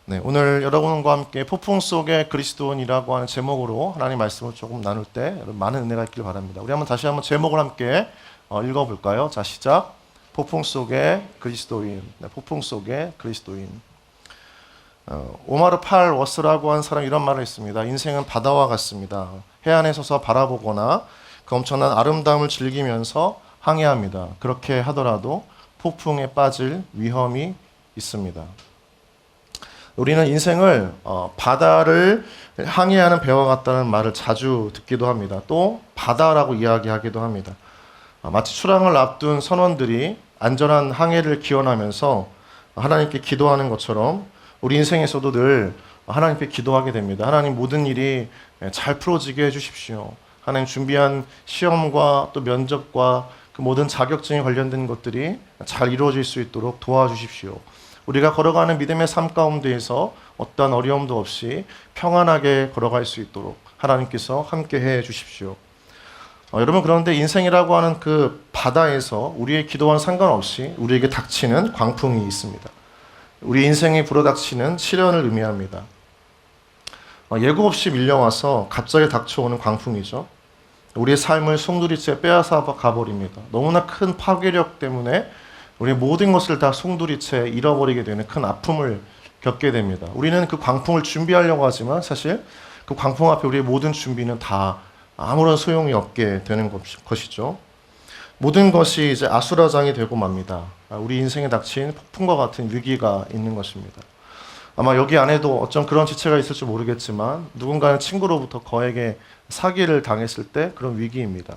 네, 오늘 여러분과 함께 폭풍 속의 그리스도인이라고 하는 제목으로 하나님 말씀을 조금 나눌 때 많은 은혜가 있길 바랍니다. 우리 다시 한번 제목을 함께 읽어볼까요? 자, 시작. 폭풍 속의 그리스도인. 네, 폭풍 속의 그리스도인. 오마르 팔 워스라고 하는 사람이 이런 말을 했습니다. 인생은 바다와 같습니다. 해안에 서서 바라보거나 그 엄청난 아름다움을 즐기면서 항해합니다. 그렇게 하더라도 폭풍에 빠질 위험이 있습니다. 우리는 인생을 바다를 항해하는 배와 같다는 말을 자주 듣기도 합니다. 또 바다라고 이야기하기도 합니다. 마치 출항을 앞둔 선원들이 안전한 항해를 기원하면서 하나님께 기도하는 것처럼 우리 인생에서도 늘 하나님께 기도하게 됩니다. 하나님, 모든 일이 잘 풀어지게 해주십시오. 하나님, 준비한 시험과 또 면접과 그 모든 자격증에 관련된 것들이 잘 이루어질 수 있도록 도와주십시오. 우리가 걸어가는 믿음의 삶 가운데에서 어떠한 어려움도 없이 평안하게 걸어갈 수 있도록 하나님께서 함께해 주십시오. 여러분, 그런데 인생이라고 하는 그 바다에서 우리의 기도와는 상관없이 우리에게 닥치는 광풍이 있습니다. 우리 인생에 불어닥치는 시련을 의미합니다. 예고 없이 밀려와서 갑자기 닥쳐오는 광풍이죠. 우리의 삶을 송두리째 빼앗아 가버립니다. 너무나 큰 파괴력 때문에 우리의 모든 것을 다 송두리째 잃어버리게 되는 큰 아픔을 겪게 됩니다. 우리는 그 광풍을 준비하려고 하지만 사실 그 광풍 앞에 우리의 모든 준비는 다 아무런 소용이 없게 되는 것이죠. 모든 것이 이제 아수라장이 되고 맙니다. 우리 인생에 닥친 폭풍과 같은 위기가 있는 것입니다. 아마 여기 안에도 어쩜 그런 지체가 있을지 모르겠지만 누군가는 친구로부터 거에게 사기를 당했을 때 그런 위기입니다.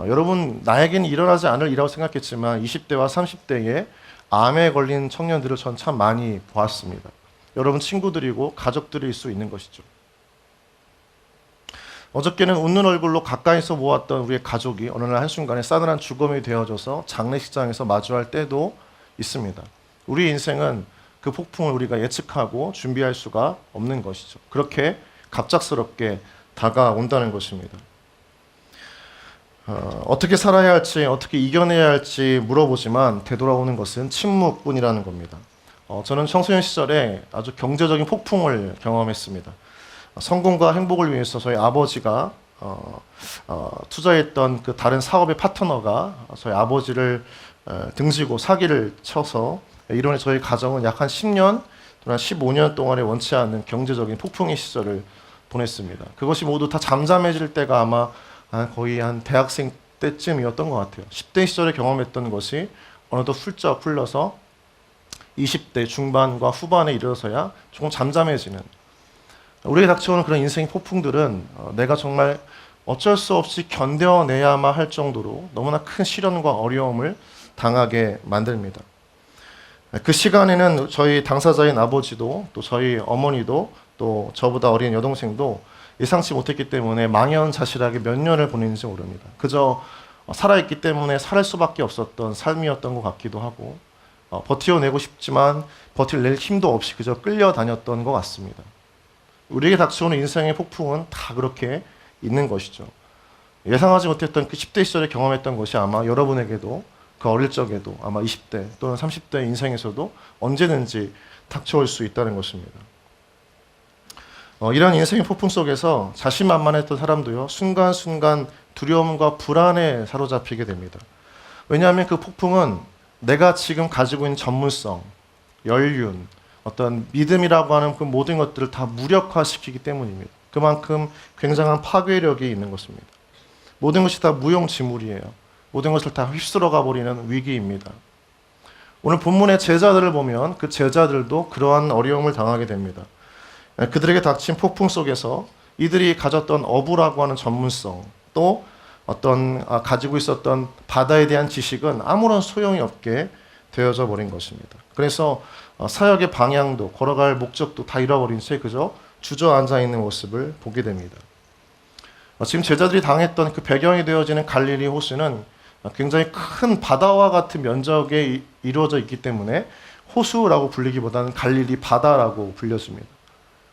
여러분, 나에게는 일어나지 않을 일이라고 생각했지만 20대와 30대에 암에 걸린 청년들을 전 참 많이 보았습니다. 여러분 친구들이고 가족들일 수 있는 것이죠. 어저께는 웃는 얼굴로 가까이서 모았던 우리의 가족이 어느 날 한순간에 싸늘한 죽음이 되어져서 장례식장에서 마주할 때도 있습니다. 우리 인생은 그 폭풍을 우리가 예측하고 준비할 수가 없는 것이죠. 그렇게 갑작스럽게 다가온다는 것입니다. 어떻게 살아야 할지, 어떻게 이겨내야 할지 물어보지만 되돌아오는 것은 침묵뿐이라는 겁니다. 저는 청소년 시절에 아주 경제적인 폭풍을 경험했습니다. 성공과 행복을 위해서 저희 아버지가 투자했던 그 다른 사업의 파트너가 저희 아버지를 등지고 사기를 쳐서 이론에 저희 가정은 약 한 10년 또는 15년 동안에 원치 않는 경제적인 폭풍의 시절을 보냈습니다. 그것이 모두 다 잠잠해질 때가 아마 거의 한 대학생 때쯤이었던 것 같아요. 10대 시절에 경험했던 것이 어느덧 훌쩍 흘러서 20대 중반과 후반에 이르러서야 조금 잠잠해지는, 우리에게 닥쳐오는 그런 인생의 폭풍들은 내가 정말 어쩔 수 없이 견뎌내야만 할 정도로 너무나 큰 시련과 어려움을 당하게 만듭니다. 그 시간에는 저희 당사자인 아버지도 또 저희 어머니도 또 저보다 어린 여동생도 예상치 못했기 때문에 망연자실하게 몇 년을 보냈는지 모릅니다. 그저 살아있기 때문에 살 수밖에 없었던 삶이었던 것 같기도 하고 버텨내고 싶지만 버틸 힘도 없이 그저 끌려다녔던 것 같습니다. 우리에게 닥쳐오는 인생의 폭풍은 다 그렇게 있는 것이죠. 예상하지 못했던 그 10대 시절에 경험했던 것이 아마 여러분에게도 그 어릴 적에도 아마 20대 또는 30대 인생에서도 언제든지 닥쳐올 수 있다는 것입니다. 이런 인생의 폭풍 속에서 자신만만했던 사람도요, 순간순간 두려움과 불안에 사로잡히게 됩니다. 왜냐하면 그 폭풍은 내가 지금 가지고 있는 전문성, 연륜, 어떤 믿음이라고 하는 그 모든 것들을 다 무력화시키기 때문입니다. 그만큼 굉장한 파괴력이 있는 것입니다. 모든 것이 다 무용지물이에요. 모든 것을 다 휩쓸어가 버리는 위기입니다. 오늘 본문의 제자들을 보면 그 제자들도 그러한 어려움을 당하게 됩니다. 그들에게 닥친 폭풍 속에서 이들이 가졌던 어부라고 하는 전문성, 또 어떤 가지고 있었던 바다에 대한 지식은 아무런 소용이 없게 되어져 버린 것입니다. 그래서 사역의 방향도 걸어갈 목적도 다 잃어버린 채 그저 주저앉아 있는 모습을 보게 됩니다. 지금 제자들이 당했던 그 배경이 되어지는 갈릴리 호수는 굉장히 큰 바다와 같은 면적에 이루어져 있기 때문에 호수라고 불리기보다는 갈릴리 바다라고 불려집니다.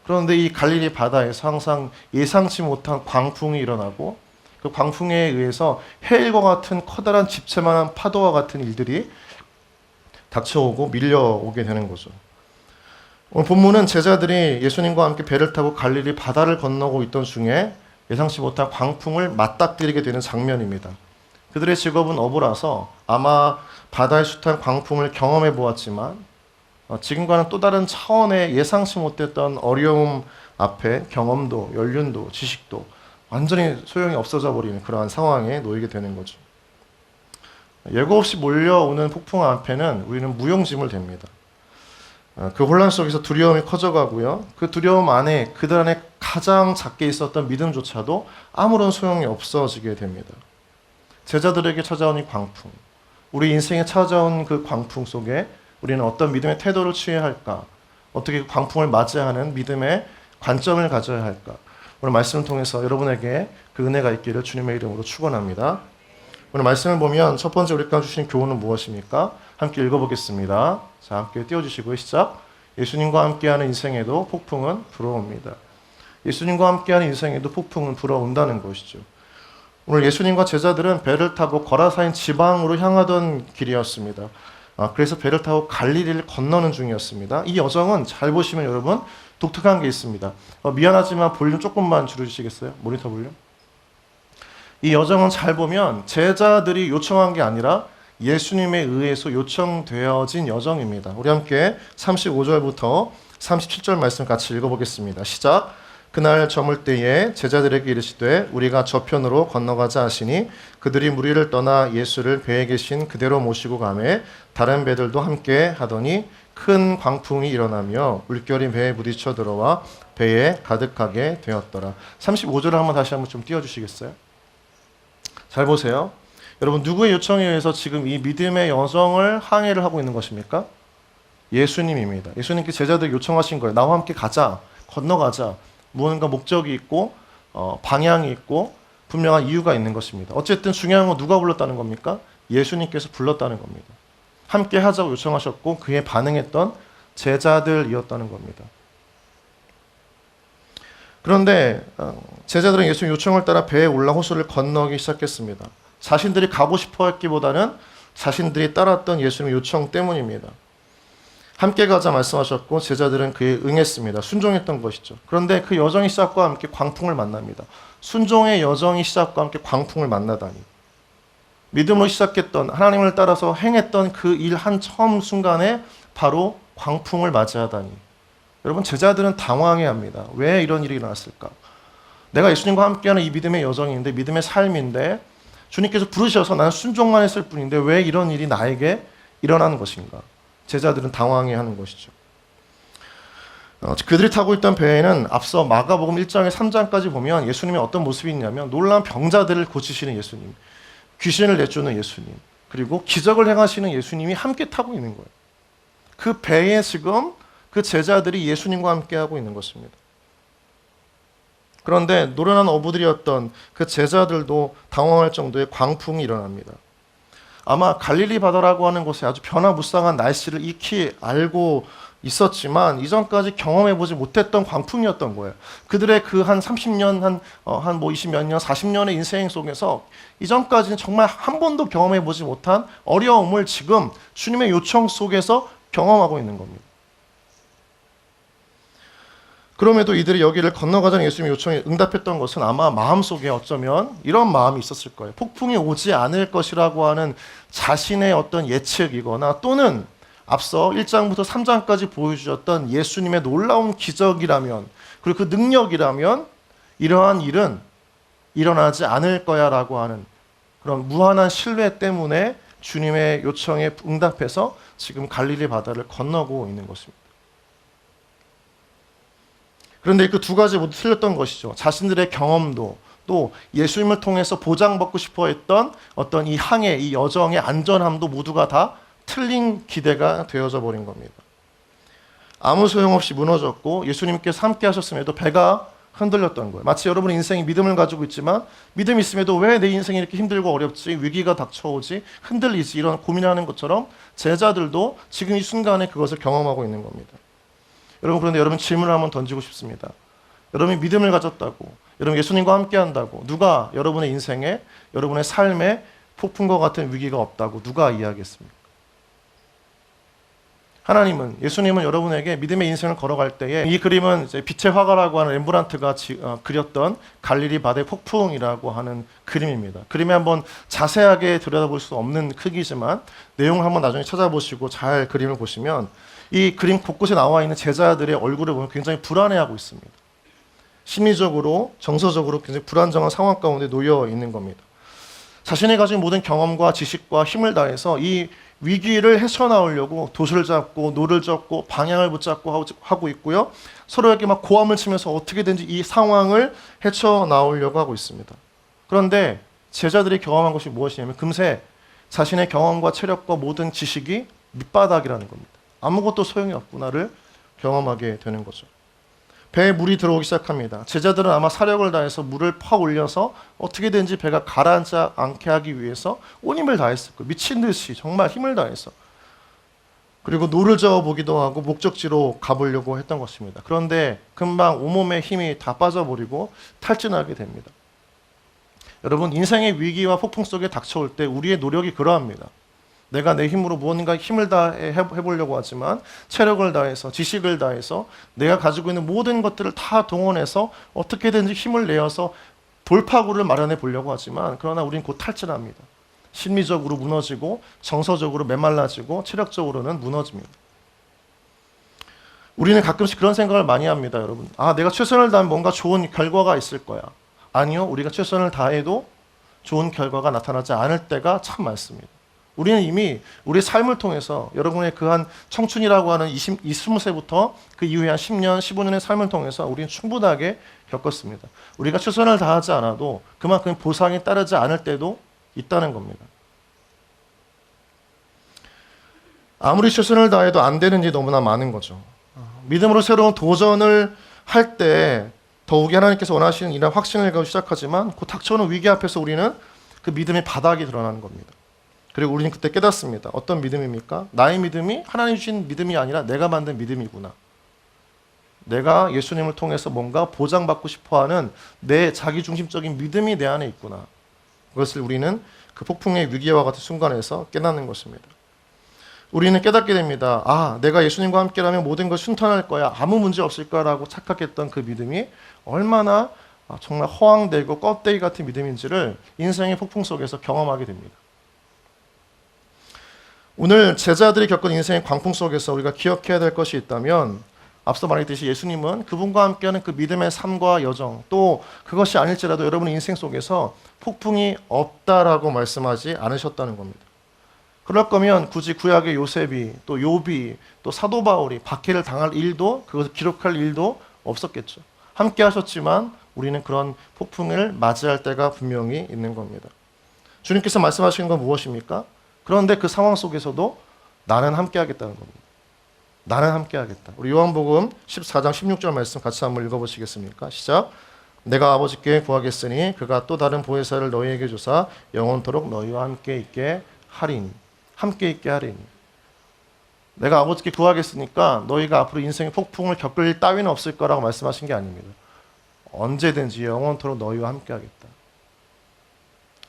그런데 이 갈릴리 바다에서 항상 예상치 못한 광풍이 일어나고 그 광풍에 의해서 해일과 같은 커다란 집채만한 파도와 같은 일들이 닥쳐오고 밀려오게 되는 거죠. 오늘 본문은 제자들이 예수님과 함께 배를 타고 갈릴리 바다를 건너고 있던 중에 예상치 못한 광풍을 맞닥뜨리게 되는 장면입니다. 그들의 직업은 어부라서 아마 바다의 숱한 광풍을 경험해 보았지만 지금과는 또 다른 차원의 예상치 못했던 어려움 앞에 경험도, 연륜도, 지식도 완전히 소용이 없어져 버리는 그러한 상황에 놓이게 되는 거죠. 예고 없이 몰려오는 폭풍 앞에는 우리는 무용지물 됩니다. 그 혼란 속에서 두려움이 커져가고요. 그 두려움 안에 그들 안에 가장 작게 있었던 믿음조차도 아무런 소용이 없어지게 됩니다. 제자들에게 찾아온 이 광풍, 우리 인생에 찾아온 그 광풍 속에 우리는 어떤 믿음의 태도를 취해야 할까? 어떻게 그 광풍을 맞이하는 믿음의 관점을 가져야 할까? 오늘 말씀을 통해서 여러분에게 그 은혜가 있기를 주님의 이름으로 축원합니다. 오늘 말씀을 보면 첫 번째 우리가 주신 교훈은 무엇입니까? 함께 읽어보겠습니다. 자, 함께 띄워주시고요. 시작. 예수님과 함께하는 인생에도 폭풍은 불어옵니다. 예수님과 함께하는 인생에도 폭풍은 불어온다는 것이죠. 오늘 예수님과 제자들은 배를 타고 거라사인 지방으로 향하던 길이었습니다. 그래서 배를 타고 갈릴리를 건너는 중이었습니다. 이 여정은 잘 보시면 여러분 독특한 게 있습니다. 미안하지만 볼륨 조금만 줄여주시겠어요? 모니터 볼륨. 이 여정은 잘 보면 제자들이 요청한 게 아니라 예수님에 의해서 요청되어진 여정입니다. 우리 함께 35절부터 37절 말씀 같이 읽어보겠습니다. 시작. 그날 저물 때에 제자들에게 이르시되 우리가 저편으로 건너가자 하시니 그들이 무리를 떠나 예수를 배에 계신 그대로 모시고 가매 다른 배들도 함께 하더니 큰 광풍이 일어나며 물결이 배에 부딪혀 들어와 배에 가득하게 되었더라. 35절을 한번 다시 한번 좀 띄워주시겠어요? 잘 보세요. 여러분 누구의 요청에 의해서 지금 이 믿음의 여정을 항해를 하고 있는 것입니까? 예수님입니다. 예수님께 제자들 요청하신 거예요. 나와 함께 가자, 건너가자. 무언가 목적이 있고 방향이 있고 분명한 이유가 있는 것입니다. 어쨌든 중요한 건 누가 불렀다는 겁니까? 예수님께서 불렀다는 겁니다. 함께 하자고 요청하셨고 그에 반응했던 제자들이었다는 겁니다. 그런데 제자들은 예수님 요청을 따라 배에 올라 호수를 건너기 시작했습니다. 자신들이 가고 싶어 했기보다는 자신들이 따랐던 예수님의 요청 때문입니다. 함께 가자 말씀하셨고 제자들은 그에 응했습니다. 순종했던 것이죠. 그런데 그 여정의 시작과 함께 광풍을 만납니다. 순종의 여정의 시작과 함께 광풍을 만나다니. 믿음으로 시작했던 하나님을 따라서 행했던 그 일 한 처음 순간에 바로 광풍을 맞이하다니. 여러분 제자들은 당황해합니다. 왜 이런 일이 일어났을까? 내가 예수님과 함께하는 이 믿음의 여정인데 믿음의 삶인데 주님께서 부르셔서 나는 순종만 했을 뿐인데 왜 이런 일이 나에게 일어나는 것인가? 제자들은 당황해하는 것이죠. 그들이 타고 있던 배에는 앞서 마가복음 1장에 3장까지 보면 예수님의 어떤 모습이 있냐면 놀라운 병자들을 고치시는 예수님, 귀신을 내쫓는 예수님, 그리고 기적을 행하시는 예수님이 함께 타고 있는 거예요. 그 배에 지금 그 제자들이 예수님과 함께 하고 있는 것입니다. 그런데 노련한 어부들이었던 그 제자들도 당황할 정도의 광풍이 일어납니다. 아마 갈릴리 바다라고 하는 곳에 아주 변화무쌍한 날씨를 익히 알고 있었지만 이전까지 경험해보지 못했던 광풍이었던 거예요. 그들의 그 한 30년, 한 20몇 년, 40년의 인생 속에서 이전까지는 정말 한 번도 경험해보지 못한 어려움을 지금 주님의 요청 속에서 경험하고 있는 겁니다. 그럼에도 이들이 여기를 건너가자는 예수님의 요청에 응답했던 것은 아마 마음속에 어쩌면 이런 마음이 있었을 거예요. 폭풍이 오지 않을 것이라고 하는 자신의 어떤 예측이거나 또는 앞서 1장부터 3장까지 보여주셨던 예수님의 놀라운 기적이라면 그리고 그 능력이라면 이러한 일은 일어나지 않을 거야 라고 하는 그런 무한한 신뢰 때문에 주님의 요청에 응답해서 지금 갈릴리 바다를 건너고 있는 것입니다. 그런데 그 두 가지 모두 틀렸던 것이죠. 자신들의 경험도 또 예수님을 통해서 보장받고 싶어 했던 어떤 이 항해, 이 여정의 안전함도 모두가 다 틀린 기대가 되어져 버린 겁니다. 아무 소용없이 무너졌고 예수님께서 함께 하셨음에도 배가 흔들렸던 거예요. 마치 여러분의 인생이 믿음을 가지고 있지만 믿음이 있음에도 왜 내 인생이 이렇게 힘들고 어렵지, 위기가 닥쳐오지, 흔들리지 이런 고민하는 것처럼 제자들도 지금 이 순간에 그것을 경험하고 있는 겁니다. 여러분 그런데 여러분 질문을 한번 던지고 싶습니다. 여러분이 믿음을 가졌다고, 여러분 예수님과 함께 한다고 누가 여러분의 인생에, 여러분의 삶에 폭풍과 같은 위기가 없다고 누가 이야기했습니까? 하나님은, 예수님은 여러분에게 믿음의 인생을 걸어갈 때에, 이 그림은 이제 빛의 화가라고 하는 렘브란트가 그렸던 갈릴리 바다의 폭풍이라고 하는 그림입니다. 그림에 한번 자세하게 들여다볼 수 없는 크기지만 내용을 한번 나중에 찾아보시고 잘 그림을 보시면 이 그림 곳곳에 나와 있는 제자들의 얼굴을 보면 굉장히 불안해하고 있습니다. 심리적으로, 정서적으로 굉장히 불안정한 상황 가운데 놓여 있는 겁니다. 자신이 가진 모든 경험과 지식과 힘을 다해서 이 위기를 헤쳐나오려고 돛을 잡고 노를 젓고 방향을 붙잡고 하고 있고요. 서로에게 막 고함을 치면서 어떻게든지 이 상황을 헤쳐나오려고 하고 있습니다. 그런데 제자들이 경험한 것이 무엇이냐면 금세 자신의 경험과 체력과 모든 지식이 밑바닥이라는 겁니다. 아무것도 소용이 없구나를 경험하게 되는 거죠. 배에 물이 들어오기 시작합니다. 제자들은 아마 사력을 다해서 물을 퍼 올려서 어떻게든지 배가 가라앉지 않게 하기 위해서 온 힘을 다했을 거예요. 미친 듯이 정말 힘을 다해서. 그리고 노를 저어보기도 하고 목적지로 가보려고 했던 것입니다. 그런데 금방 온몸에 힘이 다 빠져버리고 탈진하게 됩니다. 여러분, 인생의 위기와 폭풍 속에 닥쳐올 때 우리의 노력이 그러합니다. 내가 내 힘으로 무언가 힘을 다해보려고 하지만 체력을 다해서 지식을 다해서 내가 가지고 있는 모든 것들을 다 동원해서 어떻게든지 힘을 내어서 돌파구를 마련해 보려고 하지만 그러나 우리는 곧 탈진합니다. 심리적으로 무너지고 정서적으로 메말라지고 체력적으로는 무너집니다. 우리는 가끔씩 그런 생각을 많이 합니다, 여러분. 아, 내가 최선을 다하면 뭔가 좋은 결과가 있을 거야. 아니요, 우리가 최선을 다해도 좋은 결과가 나타나지 않을 때가 참 많습니다. 우리는 이미 우리의 삶을 통해서 여러분의 그 한 청춘이라고 하는 20세부터 그 이후에 한 10년, 15년의 삶을 통해서 우리는 충분하게 겪었습니다. 우리가 최선을 다하지 않아도 그만큼 보상이 따르지 않을 때도 있다는 겁니다. 아무리 최선을 다해도 안 되는 일이 너무나 많은 거죠. 믿음으로 새로운 도전을 할 때 더욱이 하나님께서 원하시는 이런 확신을 가지고 시작하지만 그 닥쳐오는 위기 앞에서 우리는 그 믿음의 바닥이 드러나는 겁니다. 그리고 우리는 그때 깨닫습니다. 어떤 믿음입니까? 나의 믿음이 하나님 주신 믿음이 아니라 내가 만든 믿음이구나. 내가 예수님을 통해서 뭔가 보장받고 싶어하는 내 자기중심적인 믿음이 내 안에 있구나. 그것을 우리는 그 폭풍의 위기와 같은 순간에서 깨닫는 것입니다. 우리는 깨닫게 됩니다. 아, 내가 예수님과 함께라면 모든 것이 순탄할 거야. 아무 문제 없을 거라고 착각했던 그 믿음이 얼마나 정말 허황되고 껍데기 같은 믿음인지를 인생의 폭풍 속에서 경험하게 됩니다. 오늘 제자들이 겪은 인생의 광풍 속에서 우리가 기억해야 될 것이 있다면 앞서 말했듯이 예수님은 그분과 함께하는 그 믿음의 삶과 여정 또 그것이 아닐지라도 여러분의 인생 속에서 폭풍이 없다라고 말씀하지 않으셨다는 겁니다. 그럴 거면 굳이 구약의 요셉이 또 욥이 또 사도 바울이 박해를 당할 일도 그것을 기록할 일도 없었겠죠. 함께 하셨지만 우리는 그런 폭풍을 맞이할 때가 분명히 있는 겁니다. 주님께서 말씀하시는 건 무엇입니까? 그런데 그 상황 속에서도 나는 함께 하겠다는 겁니다. 나는 함께 하겠다. 우리 요한복음 14장 16절 말씀 같이 한번 읽어보시겠습니까? 시작. 내가 아버지께 구하겠으니 그가 또 다른 보혜사를 너희에게 주사 영원토록 너희와 함께 있게 하리니. 함께 있게 하리니. 내가 아버지께 구하겠으니까 너희가 앞으로 인생의 폭풍을 겪을 일 따위는 없을 거라고 말씀하신 게 아닙니다. 언제든지 영원토록 너희와 함께 하겠다.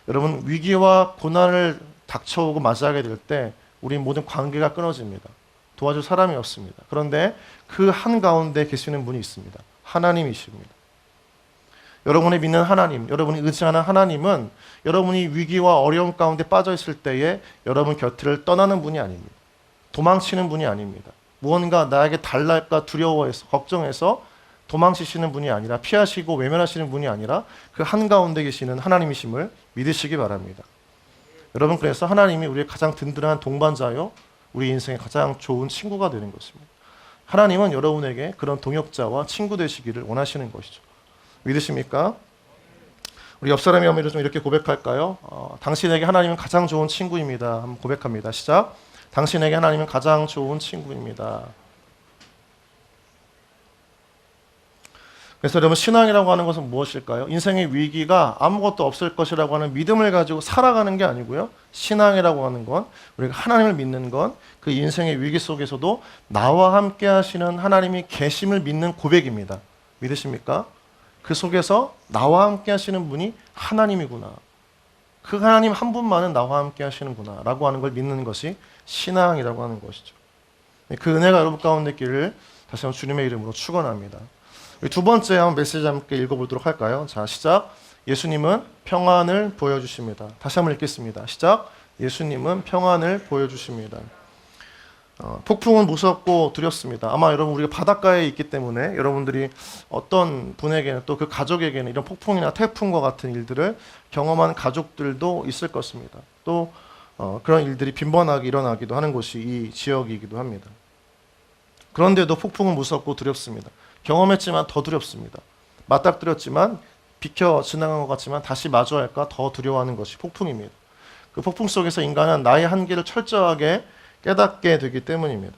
여러분, 위기와 고난을 닥쳐오고 맞이하게 될 때 우리 모든 관계가 끊어집니다. 도와줄 사람이 없습니다. 그런데 그 한가운데 계시는 분이 있습니다. 하나님이십니다. 여러분이 믿는 하나님, 여러분이 의지하는 하나님은 여러분이 위기와 어려움 가운데 빠져 있을 때에 여러분 곁을 떠나는 분이 아닙니다. 도망치는 분이 아닙니다. 무언가 나에게 달랄까 두려워해서 걱정해서 도망치시는 분이 아니라 피하시고 외면하시는 분이 아니라 그 한가운데 계시는 하나님이심을 믿으시기 바랍니다. 여러분, 그래서 하나님이 우리의 가장 든든한 동반자요 우리 인생의 가장 좋은 친구가 되는 것입니다. 하나님은 여러분에게 그런 동역자와 친구 되시기를 원하시는 것이죠. 믿으십니까? 우리 옆 사람의 어머니를 좀 이렇게 고백할까요? 당신에게 하나님은 가장 좋은 친구입니다. 한번 고백합니다. 시작. 당신에게 하나님은 가장 좋은 친구입니다. 그래서 여러분, 신앙이라고 하는 것은 무엇일까요? 인생의 위기가 아무것도 없을 것이라고 하는 믿음을 가지고 살아가는 게 아니고요. 신앙이라고 하는 건 우리가 하나님을 믿는 건 그 인생의 위기 속에서도 나와 함께 하시는 하나님이 계심을 믿는 고백입니다. 믿으십니까? 그 속에서 나와 함께 하시는 분이 하나님이구나. 그 하나님 한 분만은 나와 함께 하시는구나 라고 하는 걸 믿는 것이 신앙이라고 하는 것이죠. 그 은혜가 여러분 가운데 있기를 다시 한번 주님의 이름으로 축원합니다. 두 번째 한번 메시지 함께 읽어보도록 할까요? 자, 시작. 예수님은 평안을 보여주십니다. 다시 한번 읽겠습니다. 시작. 예수님은 평안을 보여주십니다. 폭풍은 무섭고 두렵습니다. 아마 여러분 우리가 바닷가에 있기 때문에 여러분들이 어떤 분에게는 또 그 가족에게는 이런 폭풍이나 태풍과 같은 일들을 경험한 가족들도 있을 것입니다. 또 그런 일들이 빈번하게 일어나기도 하는 곳이 이 지역이기도 합니다. 그런데도 폭풍은 무섭고 두렵습니다. 경험했지만 더 두렵습니다. 맞닥뜨렸지만 비켜 지나간 것 같지만 다시 마주할까 더 두려워하는 것이 폭풍입니다. 그 폭풍 속에서 인간은 나의 한계를 철저하게 깨닫게 되기 때문입니다.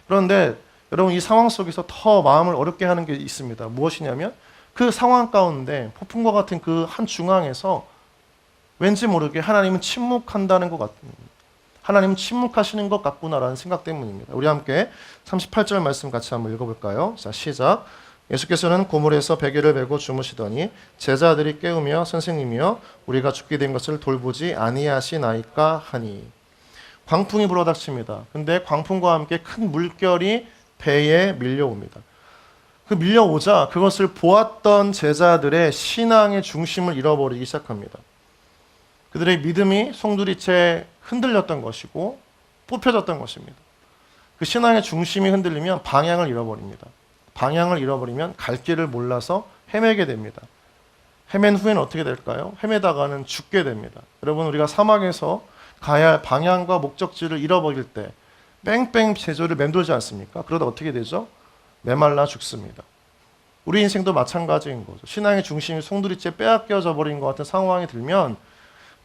그런데 여러분 이 상황 속에서 더 마음을 어렵게 하는 게 있습니다. 무엇이냐면 그 상황 가운데 폭풍과 같은 그 한 중앙에서 왠지 모르게 하나님은 침묵한다는 것 같습니다. 하나님은 침묵하시는 것 같구나라는 생각 때문입니다. 우리 함께 38절 말씀 같이 한번 읽어볼까요? 자, 시작. 예수께서는 고물에서 베개를 메고 주무시더니 제자들이 깨우며 선생님이여 우리가 죽게 된 것을 돌보지 아니하시나이까 하니. 광풍이 불어닥칩니다. 근데 광풍과 함께 큰 물결이 배에 밀려옵니다. 그 밀려오자 그것을 보았던 제자들의 신앙의 중심을 잃어버리기 시작합니다. 그들의 믿음이 송두리째 흔들렸던 것이고 뽑혀졌던 것입니다. 그 신앙의 중심이 흔들리면 방향을 잃어버립니다. 방향을 잃어버리면 갈 길을 몰라서 헤매게 됩니다. 헤맨 후에는 어떻게 될까요? 헤매다가는 죽게 됩니다. 여러분 우리가 사막에서 가야 할 방향과 목적지를 잃어버릴 때 뺑뺑 제조를 맴돌지 않습니까? 그러다 어떻게 되죠? 메말라 죽습니다. 우리 인생도 마찬가지인 거죠. 신앙의 중심이 송두리째 빼앗겨져 버린 것 같은 상황이 들면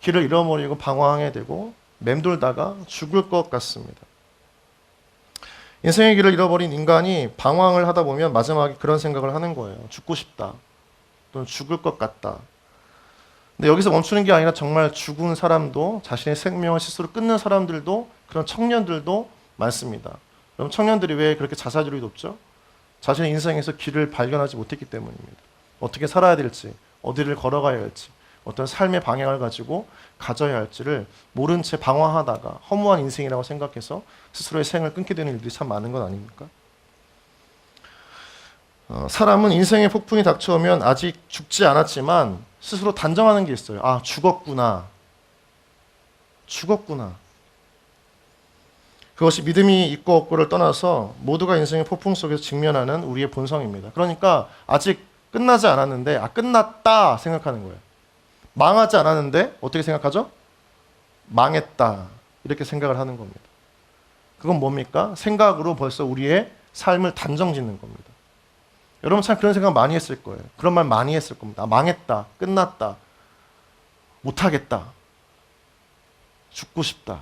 길을 잃어버리고 방황하게 되고 맴돌다가 죽을 것 같습니다. 인생의 길을 잃어버린 인간이 방황을 하다 보면 마지막에 그런 생각을 하는 거예요. 죽고 싶다. 또는 죽을 것 같다. 근데 여기서 멈추는 게 아니라 정말 죽은 사람도 자신의 생명을 스스로 끊는 사람들도 그런 청년들도 많습니다. 그럼 청년들이 왜 그렇게 자살률이 높죠? 자신의 인생에서 길을 발견하지 못했기 때문입니다. 어떻게 살아야 될지, 어디를 걸어가야 할지, 어떤 삶의 방향을 가지고 가져야 할지를 모른 채 방황하다가 허무한 인생이라고 생각해서 스스로의 생을 끊게 되는 일들이 참 많은 건 아닙니까? 사람은 인생의 폭풍이 닥쳐오면 아직 죽지 않았지만 스스로 단정하는 게 있어요. 아, 죽었구나. 죽었구나. 그것이 믿음이 있고 없고를 떠나서 모두가 인생의 폭풍 속에서 직면하는 우리의 본성입니다. 그러니까 아직 끝나지 않았는데 끝났다 생각하는 거예요. 망하지 않았는데 어떻게 생각하죠? 망했다. 이렇게 생각을 하는 겁니다. 그건 뭡니까? 생각으로 벌써 우리의 삶을 단정 짓는 겁니다. 여러분 참 그런 생각 많이 했을 거예요. 그런 말 많이 했을 겁니다. 아, 망했다. 끝났다. 못하겠다. 죽고 싶다.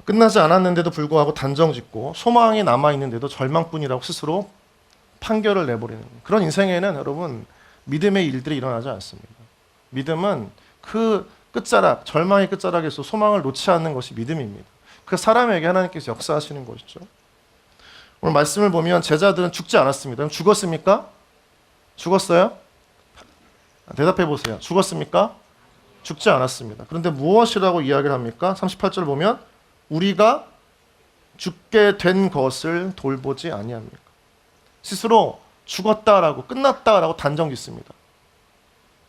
끝나지 않았는데도 불구하고 단정 짓고 소망이 남아있는데도 절망뿐이라고 스스로 판결을 내버리는 그런 인생에는 여러분 믿음의 일들이 일어나지 않습니다. 믿음은 그 끝자락, 절망의 끝자락에서 소망을 놓지 않는 것이 믿음입니다. 그 사람에게 하나님께서 역사하시는 것이죠. 오늘 말씀을 보면 제자들은 죽지 않았습니다. 그럼 죽었습니까? 죽었어요? 대답해 보세요. 죽었습니까? 죽지 않았습니다. 그런데 무엇이라고 이야기를 합니까? 38절 보면 우리가 죽게 된 것을 돌보지 아니합니까? 스스로 죽었다라고 끝났다라고 단정 짓습니다.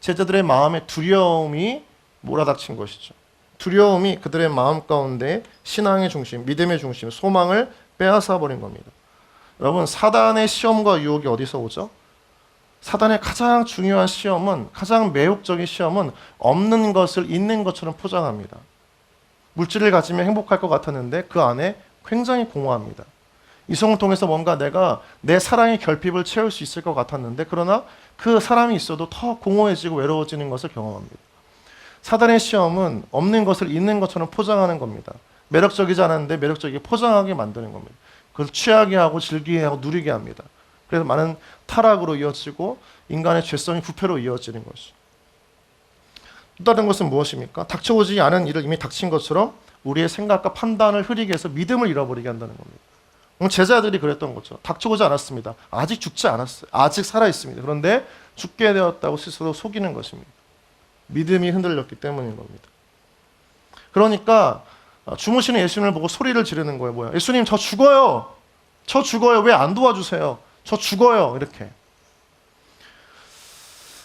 제자들의 마음에 두려움이 몰아닥친 것이죠. 두려움이 그들의 마음 가운데 신앙의 중심, 믿음의 중심, 소망을 빼앗아 버린 겁니다. 여러분 사단의 시험과 유혹이 어디서 오죠? 사단의 가장 중요한 시험은, 가장 매혹적인 시험은 없는 것을 있는 것처럼 포장합니다. 물질을 가지면 행복할 것 같았는데 그 안에 굉장히 공허합니다. 이성을 통해서 뭔가 내가 내 사랑의 결핍을 채울 수 있을 것 같았는데 그러나 그 사람이 있어도 더 공허해지고 외로워지는 것을 경험합니다. 사단의 시험은 없는 것을 있는 것처럼 포장하는 겁니다. 매력적이지 않았는데 매력적이게 포장하게 만드는 겁니다. 그걸 취하게 하고 즐기게 하고 누리게 합니다. 그래서 많은 타락으로 이어지고 인간의 죄성이 부패로 이어지는 것이죠. 또 다른 것은 무엇입니까? 닥쳐오지 않은 일을 이미 닥친 것처럼 우리의 생각과 판단을 흐리게 해서 믿음을 잃어버리게 한다는 겁니다. 제자들이 그랬던 거죠. 닥쳐오지 않았습니다. 아직 죽지 않았어요. 아직 살아있습니다. 그런데 죽게 되었다고 스스로 속이는 것입니다. 믿음이 흔들렸기 때문인 겁니다. 그러니까 주무시는 예수님을 보고 소리를 지르는 거예요. 뭐야? 예수님 저 죽어요. 저 죽어요. 왜 안 도와주세요? 저 죽어요. 이렇게.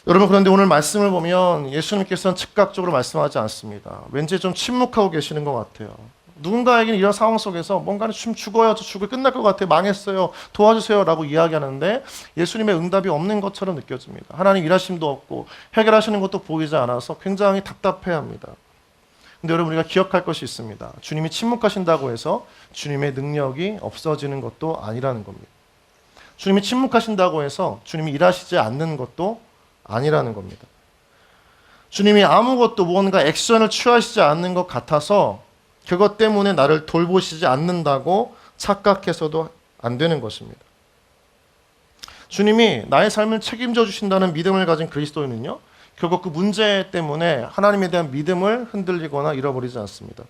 여러분, 그런데 오늘 말씀을 보면 예수님께서는 즉각적으로 말씀하지 않습니다. 왠지 좀 침묵하고 계시는 것 같아요. 누군가에게는 이런 상황 속에서 뭔가는 좀 죽어요. 저 죽을 끝날 것 같아요. 망했어요. 도와주세요. 라고 이야기하는데 예수님의 응답이 없는 것처럼 느껴집니다. 하나님 일하심도 없고 해결하시는 것도 보이지 않아서 굉장히 답답해합니다. 근데 여러분, 우리가 기억할 것이 있습니다. 주님이 침묵하신다고 해서 주님의 능력이 없어지는 것도 아니라는 겁니다. 주님이 침묵하신다고 해서 주님이 일하시지 않는 것도 아니라는 겁니다. 주님이 아무것도 무언가 액션을 취하시지 않는 것 같아서 그것 때문에 나를 돌보시지 않는다고 착각해서도 안 되는 것입니다. 주님이 나의 삶을 책임져 주신다는 믿음을 가진 그리스도인은요, 결국 그 문제 때문에 하나님에 대한 믿음을 흔들리거나 잃어버리지 않습니다.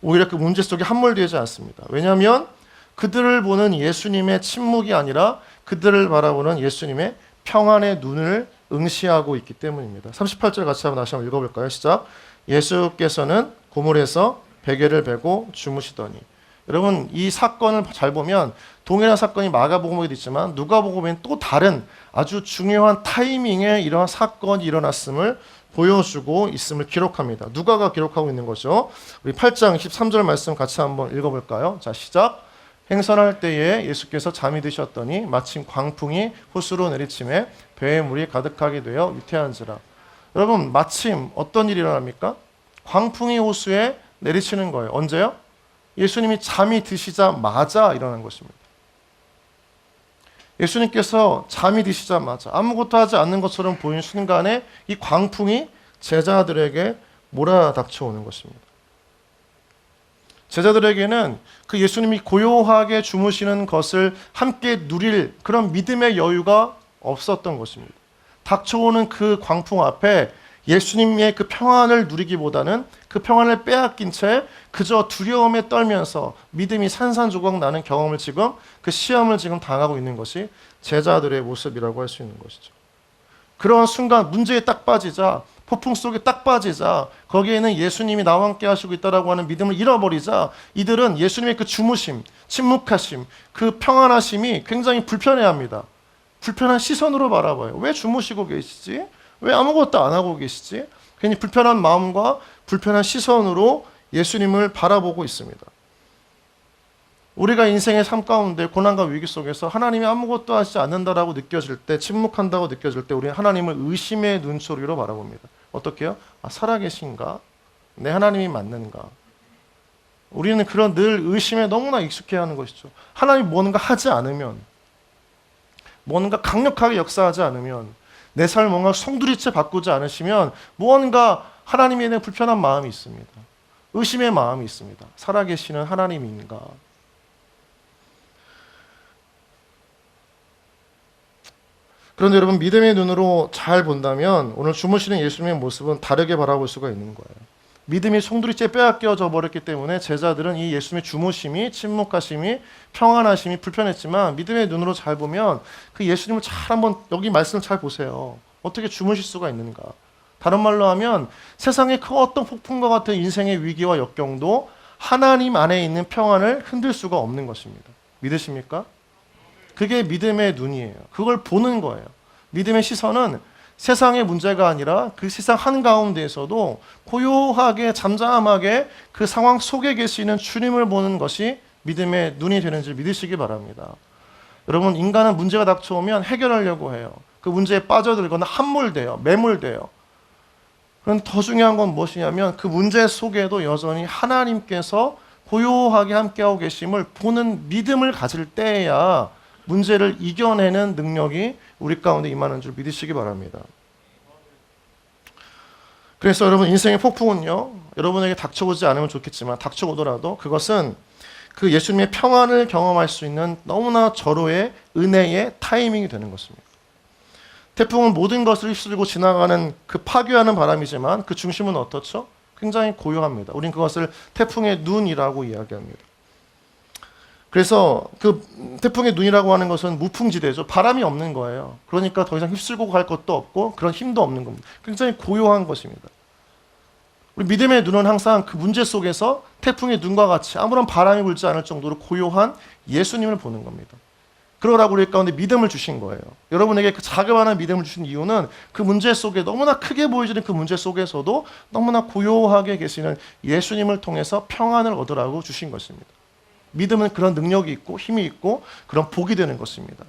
오히려 그 문제 속에 함몰되지 않습니다. 왜냐하면 그들을 보는 예수님의 침묵이 아니라 그들을 바라보는 예수님의 평안의 눈을 응시하고 있기 때문입니다. 38절 같이 한번 다시 한번 읽어볼까요? 시작. 예수께서는 고물에서 베개를 베고 주무시더니. 여러분, 이 사건을 잘 보면 동일한 사건이 마가복음에도 있지만 누가복음에는 또 다른 아주 중요한 타이밍에 이러한 사건이 일어났음을 보여주고 있음을 기록합니다. 누가가 기록하고 있는 거죠. 우리 8장 13절 말씀 같이 한번 읽어볼까요? 자, 시작. 행선할 때에 예수께서 잠이 드셨더니 마침 광풍이 호수로 내리침에 배에 물이 가득하게 되어 유태한지라. 여러분, 마침 어떤 일이 일어납니까? 광풍이 호수에 내리치는 거예요. 언제요? 예수님이 잠이 드시자마자 일어난 것입니다. 예수님께서 잠이 드시자마자 아무것도 하지 않는 것처럼 보이는 순간에 이 광풍이 제자들에게 몰아닥쳐 오는 것입니다. 제자들에게는 그 예수님이 고요하게 주무시는 것을 함께 누릴 그런 믿음의 여유가 없었던 것입니다. 닥쳐오는 그 광풍 앞에 예수님의 그 평안을 누리기보다는 그 평안을 빼앗긴 채 그저 두려움에 떨면서 믿음이 산산조각 나는 경험을 지금, 그 시험을 지금 당하고 있는 것이 제자들의 모습이라고 할 수 있는 것이죠. 그런 순간 문제에 딱 빠지자, 폭풍 속에 딱 빠지자, 거기에는 예수님이 나와 함께 하시고 있다라고 하는 믿음을 잃어버리자 이들은 예수님의 그 주무심, 침묵하심, 그 평안하심이 굉장히 불편해합니다. 불편한 시선으로 바라봐요. 왜 주무시고 계시지? 왜 아무것도 안 하고 계시지? 괜히 불편한 마음과 불편한 시선으로 예수님을 바라보고 있습니다. 우리가 인생의 삶 가운데 고난과 위기 속에서 하나님이 아무것도 하지 않는다라고 느껴질 때, 침묵한다고 느껴질 때 우리는 하나님을 의심의 눈초리로 바라봅니다. 어떻게 해요? 살아계신가? 내 하나님이 맞는가? 우리는 그런 늘 의심에 너무나 익숙해하는 것이죠. 하나님이 뭔가 하지 않으면, 뭔가 강력하게 역사하지 않으면, 내 삶을 뭔가 송두리째 바꾸지 않으시면 무언가 하나님에 대한 불편한 마음이 있습니다. 의심의 마음이 있습니다. 살아계시는 하나님인가? 그런데 여러분, 믿음의 눈으로 잘 본다면 오늘 주무시는 예수님의 모습은 다르게 바라볼 수가 있는 거예요. 믿음이 송두리째 빼앗겨져 버렸기 때문에 제자들은 이 예수님의 주무심이, 침묵하심이, 평안하심이 불편했지만 믿음의 눈으로 잘 보면 그 예수님을 잘 한번 여기 말씀을 잘 보세요. 어떻게 주무실 수가 있는가? 다른 말로 하면 세상의 그 어떤 폭풍과 같은 인생의 위기와 역경도 하나님 안에 있는 평안을 흔들 수가 없는 것입니다. 믿으십니까? 그게 믿음의 눈이에요. 그걸 보는 거예요. 믿음의 시선은 세상의 문제가 아니라 그 세상 한가운데에서도 고요하게 잠잠하게 그 상황 속에 계시는 주님을 보는 것이 믿음의 눈이 되는지 믿으시기 바랍니다. 여러분, 인간은 문제가 닥쳐오면 해결하려고 해요. 그 문제에 빠져들거나 함몰돼요. 매몰돼요. 그런데 더 중요한 건 무엇이냐면 그 문제 속에도 여전히 하나님께서 고요하게 함께하고 계심을 보는 믿음을 가질 때에야 문제를 이겨내는 능력이 우리 가운데 임하는 줄 믿으시기 바랍니다. 그래서 여러분, 인생의 폭풍은요, 여러분에게 닥쳐오지 않으면 좋겠지만 닥쳐오더라도 그것은 그 예수님의 평안을 경험할 수 있는 너무나 절호의 은혜의 타이밍이 되는 것입니다. 태풍은 모든 것을 휩쓸고 지나가는 그 파괴하는 바람이지만 그 중심은 어떻죠? 굉장히 고요합니다. 우린 그것을 태풍의 눈이라고 이야기합니다. 그래서 그 태풍의 눈이라고 하는 것은 무풍지대죠. 바람이 없는 거예요. 그러니까 더 이상 휩쓸고 갈 것도 없고 그런 힘도 없는 겁니다. 굉장히 고요한 것입니다. 우리 믿음의 눈은 항상 그 문제 속에서 태풍의 눈과 같이 아무런 바람이 불지 않을 정도로 고요한 예수님을 보는 겁니다. 그러라고 우리 가운데 믿음을 주신 거예요. 여러분에게 그 자그마한 믿음을 주신 이유는 그 문제 속에 너무나 크게 보여지는 그 문제 속에서도 너무나 고요하게 계시는 예수님을 통해서 평안을 얻으라고 주신 것입니다. 믿음은 그런 능력이 있고 힘이 있고 그런 복이 되는 것입니다.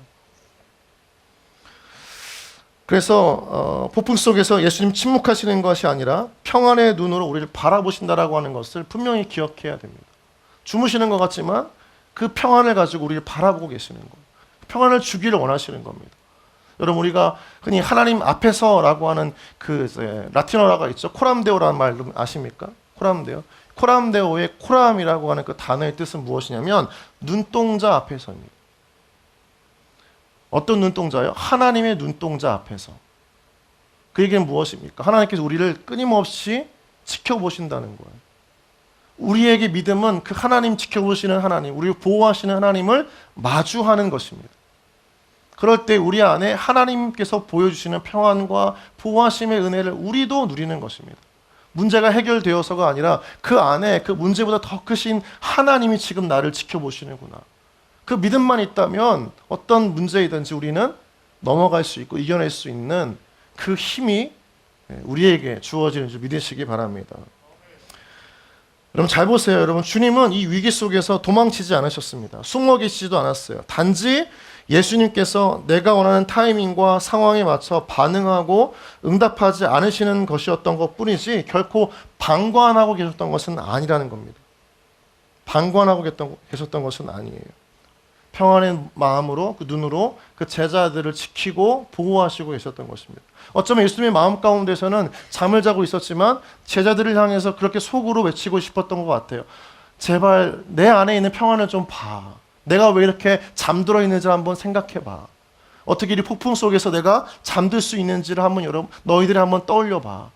그래서 폭풍 속에서 예수님 침묵하시는 것이 아니라 평안의 눈으로 우리를 바라보신다라고 하는 것을 분명히 기억해야 됩니다. 주무시는 것 같지만 그 평안을 가지고 우리를 바라보고 계시는 거예요. 평안을 주기를 원하시는 겁니다. 여러분, 우리가 흔히 하나님 앞에서라고 하는 그 라틴어라가 있죠. 코람데오라는 말 아십니까? 코람데오. 코람데오의 코람이라고 하는 그 단어의 뜻은 무엇이냐면 눈동자 앞에서입니다. 어떤 눈동자요? 하나님의 눈동자 앞에서. 그 얘기는 무엇입니까? 하나님께서 우리를 끊임없이 지켜보신다는 거예요. 우리에게 믿음은 그 하나님 지켜보시는 하나님, 우리를 보호하시는 하나님을 마주하는 것입니다. 그럴 때 우리 안에 하나님께서 보여주시는 평안과 보호하심의 은혜를 우리도 누리는 것입니다. 문제가 해결되어서가 아니라 그 안에 그 문제보다 더 크신 하나님이 지금 나를 지켜보시는구나. 그 믿음만 있다면 어떤 문제이든지 우리는 넘어갈 수 있고 이겨낼 수 있는 그 힘이 우리에게 주어지는 줄 믿으시기 바랍니다. 여러분 잘 보세요. 여러분, 주님은 이 위기 속에서 도망치지 않으셨습니다. 숨어 계시지도 않았어요. 단지 예수님께서 내가 원하는 타이밍과 상황에 맞춰 반응하고 응답하지 않으시는 것이었던 것뿐이지 결코 방관하고 계셨던 것은 아니라는 겁니다. 방관하고 계셨던 것은 아니에요. 평안의 마음으로, 그 눈으로 그 제자들을 지키고 보호하시고 계셨던 것입니다. 어쩌면 예수님의 마음 가운데서는 잠을 자고 있었지만 제자들을 향해서 그렇게 속으로 외치고 싶었던 것 같아요. 제발 내 안에 있는 평안을 좀 봐. 내가 왜 이렇게 잠들어 있는지 한번 생각해 봐. 어떻게 이 폭풍 속에서 내가 잠들 수 있는지를 한번 너희들이 한번 떠올려 봐.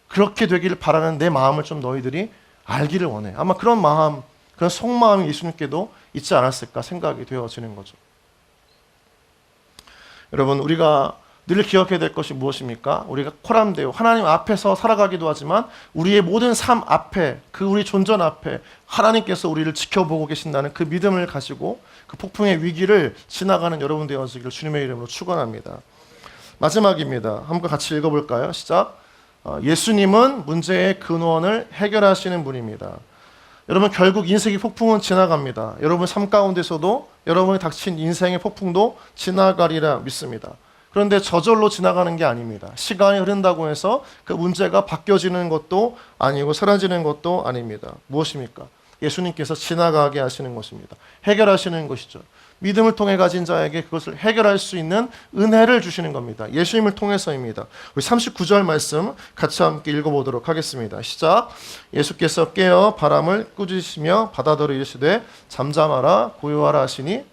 그렇게 되기를 바라는 내 마음을 좀 너희들이 알기를 원해. 아마 그런 마음, 그런 속마음이 예수님께도 있지 않았을까 생각이 되어지는 거죠. 여러분, 우리가 늘 기억해야 될 것이 무엇입니까? 우리가 코람데오, 하나님 앞에서 살아가기도 하지만 우리의 모든 삶 앞에, 그 우리 존전 앞에 하나님께서 우리를 지켜보고 계신다는 그 믿음을 가지고 그 폭풍의 위기를 지나가는 여러분 되어지기를 주님의 이름으로 축원합니다. 마지막입니다. 한번 같이 읽어볼까요? 시작. 예수님은 문제의 근원을 해결하시는 분입니다. 여러분, 결국 인생의 폭풍은 지나갑니다. 여러분 삶 가운데서도 여러분이 닥친 인생의 폭풍도 지나가리라 믿습니다. 그런데 저절로 지나가는 게 아닙니다. 시간이 흐른다고 해서 그 문제가 바뀌어지는 것도 아니고 사라지는 것도 아닙니다. 무엇입니까? 예수님께서 지나가게 하시는 것입니다. 해결하시는 것이죠. 믿음을 통해 가진 자에게 그것을 해결할 수 있는 은혜를 주시는 겁니다. 예수님을 통해서입니다. 우리 39절 말씀 같이 함께 읽어보도록 하겠습니다. 시작. 예수께서 깨어 바람을 꾸짖으시며 바다더러 이르시되 잠잠하라 고요하라 하시니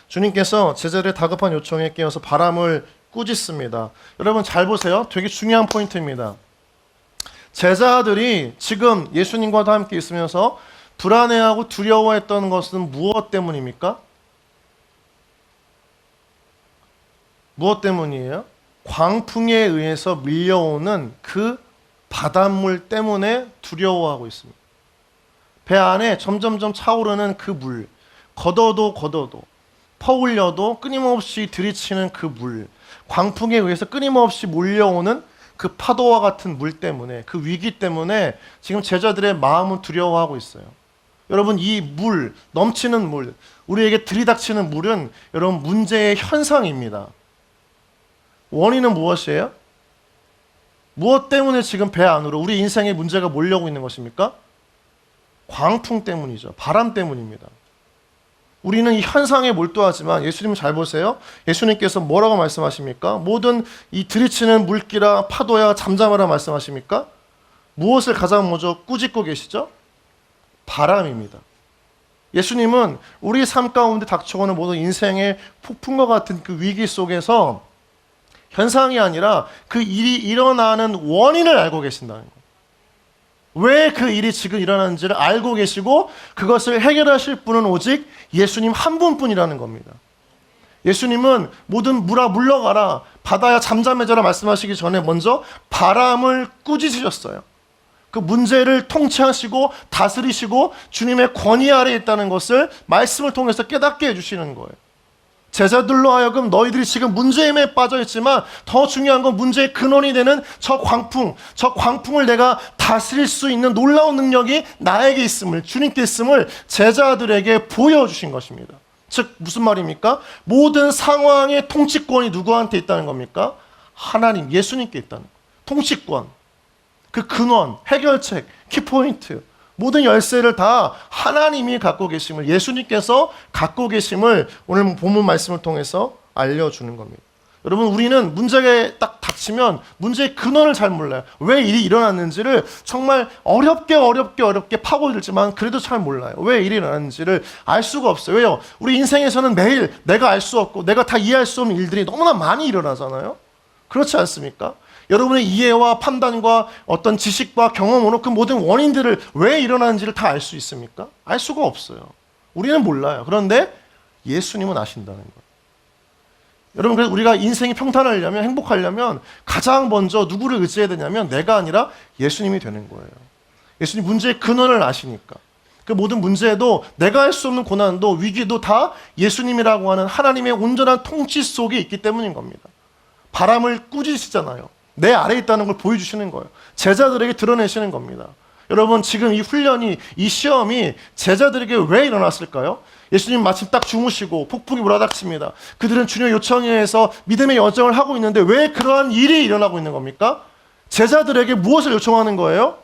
주님께서 제자들의 다급한 요청에 깨어서 바람을 꾸짖습니다. 여러분 잘 보세요. 되게 중요한 포인트입니다. 제자들이 지금 예수님과도 함께 있으면서 불안해하고 두려워했던 것은 무엇 때문입니까? 무엇 때문이에요? 광풍에 의해서 밀려오는 그 바닷물 때문에 두려워하고 있습니다. 배 안에 점점점 차오르는 그 물, 걷어도 퍼올려도 끊임없이 들이치는 그 물, 광풍에 의해서 끊임없이 몰려오는 그 파도와 같은 물 때문에, 그 위기 때문에 지금 제자들의 마음은 두려워하고 있어요. 여러분, 이 물, 넘치는 물, 우리에게 들이닥치는 물은 여러분 문제의 현상입니다. 원인은 무엇이에요? 무엇 때문에 지금 배 안으로 우리 인생의 문제가 몰려오고 있는 것입니까? 광풍 때문이죠. 바람 때문입니다. 우리는 이 현상에 몰두하지만 예수님은 잘 보세요. 예수님께서 뭐라고 말씀하십니까? 모든 이 들이치는 물기라 파도야 잠잠하라 말씀하십니까? 무엇을 가장 먼저 꾸짖고 계시죠? 바람입니다. 예수님은 우리 삶 가운데 닥쳐오는 모든 인생의 폭풍과 같은 그 위기 속에서 현상이 아니라 그 일이 일어나는 원인을 알고 계신다는 거예요. 왜 그 일이 지금 일어나는지를 알고 계시고 그것을 해결하실 분은 오직 예수님 한 분뿐이라는 겁니다. 예수님은 모든 물아 물러가라, 바다야 잠잠해져라 말씀하시기 전에 먼저 바람을 꾸짖으셨어요. 그 문제를 통치하시고 다스리시고 주님의 권위 아래에 있다는 것을 말씀을 통해서 깨닫게 해주시는 거예요. 제자들로 하여금 너희들이 지금 문제에 빠져 있지만 더 중요한 건 문제의 근원이 되는 저 광풍을 내가 다스릴 수 있는 놀라운 능력이 나에게 있음을, 주님께 있음을 제자들에게 보여주신 것입니다. 즉 무슨 말입니까? 모든 상황의 통치권이 누구한테 있다는 겁니까? 하나님, 예수님께 있다는 거예요. 통치권, 그 근원, 해결책, 키포인트, 모든 열쇠를 다 하나님이 갖고 계심을, 예수님께서 갖고 계심을 오늘 본문 말씀을 통해서 알려주는 겁니다. 여러분, 우리는 문제가 딱 닥치면 문제의 근원을 잘 몰라요. 왜 일이 일어났는지를 정말 어렵게 파고들지만 그래도 잘 몰라요. 왜 일이 일어났는지를 알 수가 없어요. 왜요? 우리 인생에서는 매일 내가 알 수 없고 내가 다 이해할 수 없는 일들이 너무나 많이 일어나잖아요. 그렇지 않습니까? 여러분의 이해와 판단과 어떤 지식과 경험으로 그 모든 원인들을 왜 일어나는지를 다 알 수 있습니까? 알 수가 없어요. 우리는 몰라요. 그런데 예수님은 아신다는 거예요. 여러분, 그래서 우리가 인생이 평탄하려면, 행복하려면 가장 먼저 누구를 의지해야 되냐면 내가 아니라 예수님이 되는 거예요. 예수님 문제의 근원을 아시니까. 그 모든 문제도, 내가 할 수 없는 고난도 위기도 다 예수님이라고 하는 하나님의 온전한 통치 속에 있기 때문인 겁니다. 바람을 꾸짖으시잖아요. 내 아래에 있다는 걸 보여주시는 거예요. 제자들에게 드러내시는 겁니다. 여러분, 지금 이 훈련이, 이 시험이 제자들에게 왜 일어났을까요? 예수님 마침 딱 주무시고 폭풍이 몰아닥칩니다. 그들은 주님의 요청에 의해서 믿음의 여정을 하고 있는데 왜 그러한 일이 일어나고 있는 겁니까? 제자들에게 무엇을 요청하는 거예요?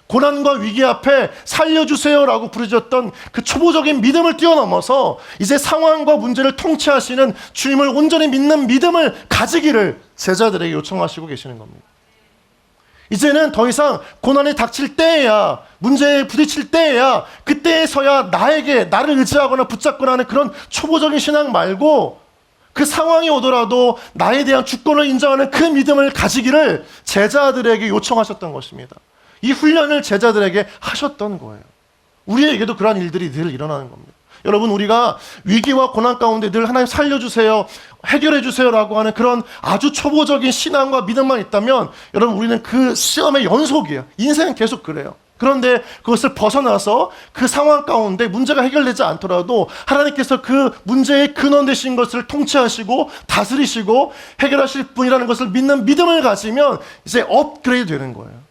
고난과 위기 앞에 살려주세요라고 부르짖었던 그 초보적인 믿음을 뛰어넘어서 이제 상황과 문제를 통치하시는 주님을 온전히 믿는 믿음을 가지기를 제자들에게 요청하시고 계시는 겁니다. 이제는 더 이상 고난이 닥칠 때에야, 문제에 부딪힐 때에야, 그때에서야 나를 의지하거나 붙잡거나 하는 그런 초보적인 신앙 말고 그 상황이 오더라도 나에 대한 주권을 인정하는 그 믿음을 가지기를 제자들에게 요청하셨던 것입니다. 이 훈련을 제자들에게 하셨던 거예요. 우리에게도 그러한 일들이 늘 일어나는 겁니다. 여러분, 우리가 위기와 고난 가운데 늘 하나님 살려주세요, 해결해주세요라고 하는 그런 아주 초보적인 신앙과 믿음만 있다면 여러분, 우리는 그 시험의 연속이에요. 인생은 계속 그래요. 그런데 그것을 벗어나서 그 상황 가운데 문제가 해결되지 않더라도 하나님께서 그 문제의 근원 되신 것을 통치하시고 다스리시고 해결하실 분이라는 것을 믿는 믿음을 가지면 이제 업그레이드 되는 거예요.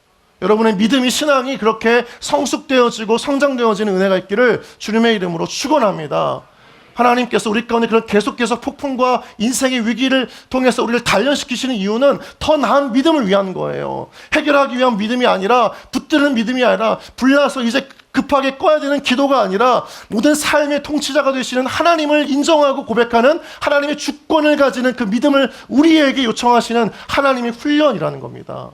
여러분의 믿음이, 신앙이 그렇게 성숙되어지고 성장되어지는 은혜가 있기를 주님의 이름으로 축원합니다. 하나님께서 우리 가운데 그런 계속해서 폭풍과 인생의 위기를 통해서 우리를 단련시키시는 이유는 더 나은 믿음을 위한 거예요. 해결하기 위한 믿음이 아니라, 붙드는 믿음이 아니라, 불나서 이제 급하게 꺼야 되는 기도가 아니라 모든 삶의 통치자가 되시는 하나님을 인정하고 고백하는 하나님의 주권을 가지는 그 믿음을 우리에게 요청하시는 하나님의 훈련이라는 겁니다.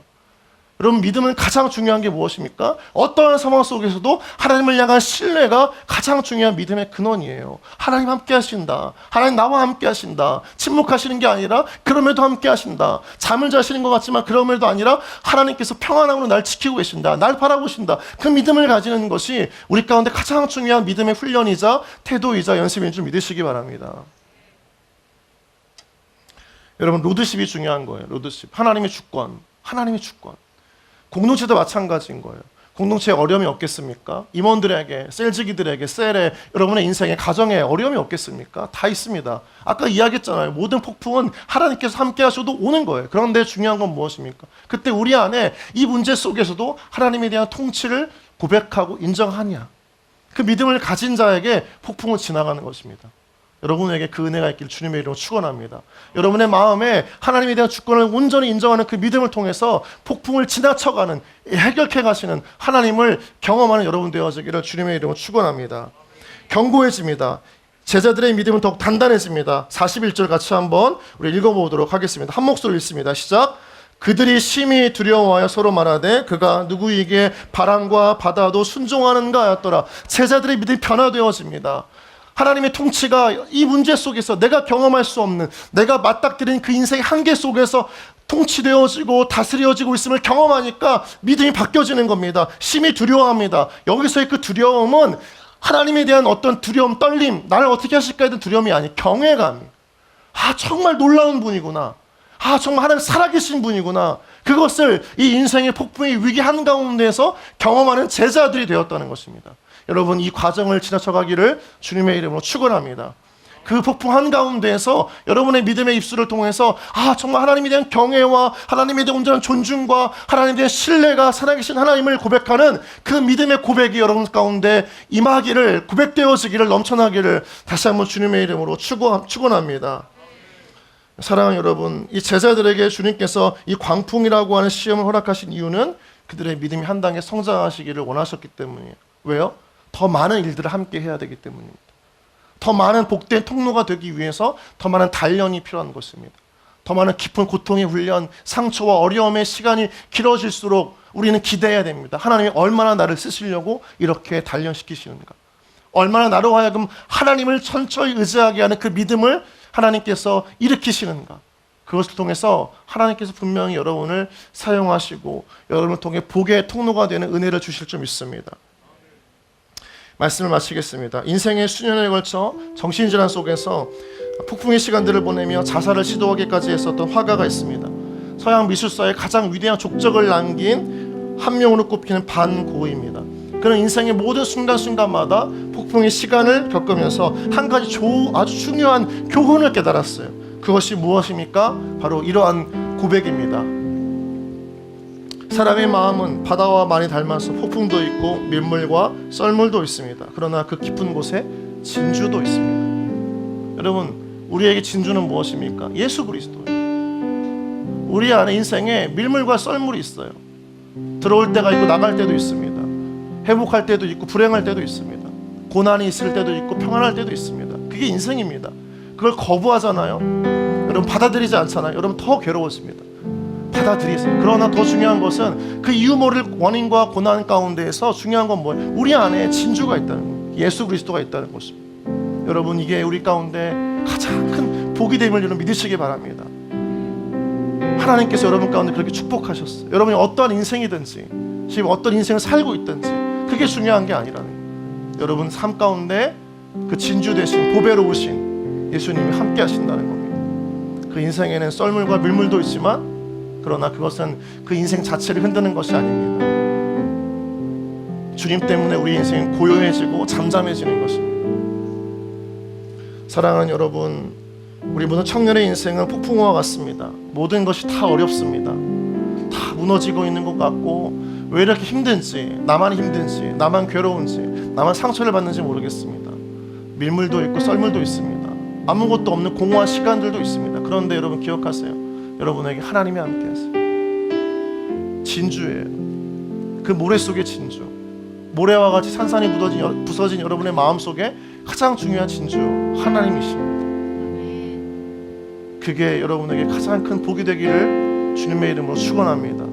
여러분, 믿음은 가장 중요한 게 무엇입니까? 어떠한 상황 속에서도 하나님을 향한 신뢰가 가장 중요한 믿음의 근원이에요. 하나님 함께 하신다. 하나님 나와 함께 하신다. 침묵하시는 게 아니라 그럼에도 함께 하신다. 잠을 자시는 것 같지만 그럼에도 아니라 하나님께서 평안함으로 날 지키고 계신다. 날 바라보신다. 그 믿음을 가지는 것이 우리 가운데 가장 중요한 믿음의 훈련이자 태도이자 연습인 줄 믿으시기 바랍니다. 여러분, 로드십이 중요한 거예요. 로드십. 하나님의 주권. 하나님의 주권. 공동체도 마찬가지인 거예요. 공동체에 어려움이 없겠습니까? 임원들에게, 셀직이들에게, 셀에, 여러분의 인생에, 가정에 어려움이 없겠습니까? 다 있습니다. 아까 이야기했잖아요. 모든 폭풍은 하나님께서 함께 하셔도 오는 거예요. 그런데 중요한 건 무엇입니까? 그때 우리 안에 이 문제 속에서도 하나님에 대한 통치를 고백하고 인정하냐. 그 믿음을 가진 자에게 폭풍은 지나가는 것입니다. 여러분에게 그 은혜가 있기를 주님의 이름으로 축원합니다. 여러분의 마음에 하나님에 대한 주권을 온전히 인정하는 그 믿음을 통해서 폭풍을 지나쳐가는, 해결해 가시는 하나님을 경험하는 여러분 되어지기를 주님의 이름으로 축원합니다. 견고해집니다. 제자들의 믿음은 더욱 단단해집니다. 41절 같이 한번 우리 읽어보도록 하겠습니다. 한 목소리로 읽습니다. 시작. 그들이 심히 두려워하여 서로 말하되 그가 누구에게 바람과 바다도 순종하는가 하였더라. 제자들의 믿음이 변화되어집니다. 하나님의 통치가 이 문제 속에서 내가 경험할 수 없는, 내가 맞닥뜨린 그 인생의 한계 속에서 통치되어지고 다스려지고 있음을 경험하니까 믿음이 바뀌어지는 겁니다. 심히 두려워합니다. 여기서의 그 두려움은 하나님에 대한 어떤 두려움, 떨림, 나를 어떻게 하실까에 대한 두려움이 아니 경외감이. 정말 놀라운 분이구나. 정말 하나님 살아계신 분이구나. 그것을 이 인생의 폭풍의 위기 한가운데에서 경험하는 제자들이 되었다는 것입니다. 여러분, 이 과정을 지나쳐가기를 주님의 이름으로 축원합니다. 그 폭풍 한가운데에서 여러분의 믿음의 입술을 통해서 정말 하나님에 대한 경외와 하나님에 대한 온전한 존중과 하나님에 대한 신뢰가 살아계신 하나님을 고백하는 그 믿음의 고백이 여러분 가운데 임하기를, 고백되어지기를, 넘쳐나기를 다시 한번 주님의 이름으로 축원합니다. 사랑하는 여러분, 이 제자들에게 주님께서 이 광풍이라고 하는 시험을 허락하신 이유는 그들의 믿음이 한 단계 성장하시기를 원하셨기 때문이에요. 왜요? 더 많은 일들을 함께 해야 되기 때문입니다. 더 많은 복된 통로가 되기 위해서 더 많은 단련이 필요한 것입니다. 더 많은 깊은 고통의 훈련, 상처와 어려움의 시간이 길어질수록 우리는 기대해야 됩니다. 하나님이 얼마나 나를 쓰시려고 이렇게 단련시키시는가, 얼마나 나로 하여금 하나님을 천천히 의지하게 하는 그 믿음을 하나님께서 일으키시는가. 그것을 통해서 하나님께서 분명히 여러분을 사용하시고 여러분을 통해 복의 통로가 되는 은혜를 주실 줄 믿습니다. 말씀을 마치겠습니다. 인생의 수년에 걸쳐 정신질환 속에서 폭풍의 시간들을 보내며 자살을 시도하기까지 했었던 화가가 있습니다. 서양 미술사의 가장 위대한 족적을 남긴 한 명으로 꼽히는 반 고흐입니다. 그는 인생의 모든 순간순간마다 폭풍의 시간을 겪으면서 한 가지 아주 중요한 교훈을 깨달았어요. 그것이 무엇입니까? 바로 이러한 고백입니다. 사람의 마음은 바다와 많이 닮아서 폭풍도 있고 밀물과 썰물도 있습니다. 그러나 그 깊은 곳에 진주도 있습니다. 여러분, 우리에게 진주는 무엇입니까? 예수 그리스도예요. 우리 안에 인생에 밀물과 썰물이 있어요. 들어올 때가 있고 나갈 때도 있습니다. 회복할 때도 있고 불행할 때도 있습니다. 고난이 있을 때도 있고 평안할 때도 있습니다. 그게 인생입니다. 그걸 거부하잖아요. 여러분, 받아들이지 않잖아요. 여러분, 더 괴로워집니다. 받아들이세요. 그러나 더 중요한 것은 그 이유 모를 원인과 고난 가운데에서 중요한 건 뭐예요? 우리 안에 진주가 있다는 거예요. 예수 그리스도가 있다는 것입니다. 여러분, 이게 우리 가운데 가장 큰 복이 됨을 여러분 믿으시기 바랍니다. 하나님께서 여러분 가운데 그렇게 축복하셨어요. 여러분이 어떠한 인생이든지 지금 어떤 인생을 살고 있든지 그게 중요한 게 아니라는 거예요. 여러분 삶 가운데 그 진주 되신 보배로우신 예수님이 함께 하신다는 겁니다. 그 인생에는 썰물과 밀물도 있지만 그러나 그것은 그 인생 자체를 흔드는 것이 아닙니다. 주님 때문에 우리 인생은 고요해지고 잠잠해지는 것입니다. 사랑하는 여러분, 우리 모든 청년의 인생은 폭풍우와 같습니다. 모든 것이 다 어렵습니다. 다 무너지고 있는 것 같고 왜 이렇게 힘든지, 나만 힘든지, 나만 괴로운지, 나만 상처를 받는지 모르겠습니다. 밀물도 있고 썰물도 있습니다. 아무것도 없는 공허한 시간들도 있습니다. 그런데 여러분 기억하세요. 여러분에게 하나님이 함께 하세요. 진주예요. 그 모래 속의 진주. 모래와 같이 산산이 부서진 여러분의 마음 속에 가장 중요한 진주 하나님이십니다. 그게 여러분에게 가장 큰 복이 되기를 주님의 이름으로 축원합니다.